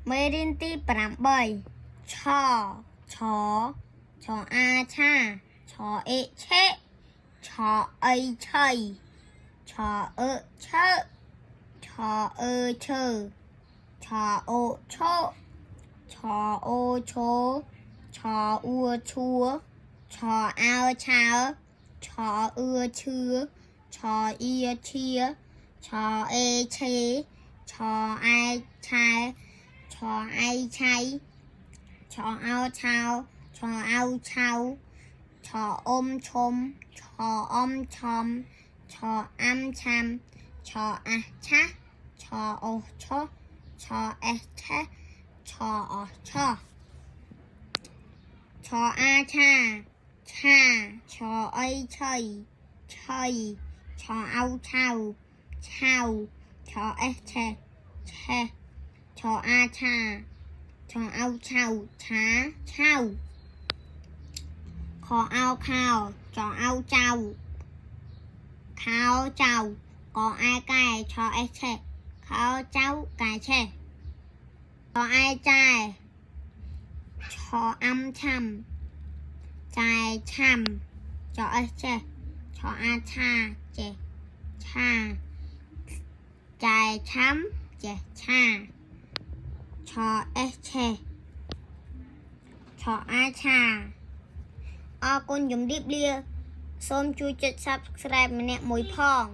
មេរៀនទី8ឆឆឆអាឆាឆអេឆេឆអីឆៃឆអឺឆើឆអឺឈើឆអូឆោឆអូឈោឆអ៊ូឈួឆអោឆើឆអឺឈឺឆអ៊ីឈៀឆអេឆេឆអែឆែឆអៃឆៃឆអោឆៅឆអៅឆៅឆអ៊ំឈុំឆអ៊ំឆំឆអាំឆាំឆអាឆាឆអូឆឆអេឆេឆអឆឆអាឆាឆាឆអីឆៃឆៃឆអៅឆៅឆៅឆអេឆេឆេឆអាឆាឆអៅឆៅឆាឆៅខអៅខោចអៅចៅខោចៅកអែកែឆអេឆេខោចៅកែឆេកអែចែឆអាំឆាំចែឆាំចអេឆេឆអាឆាចេឆាចែឆាំចេឆាឆអេឆេឆអាឆាអរគុណជំរាបលាសូមជួយចុច Subscribe ម្នាក់មួយផង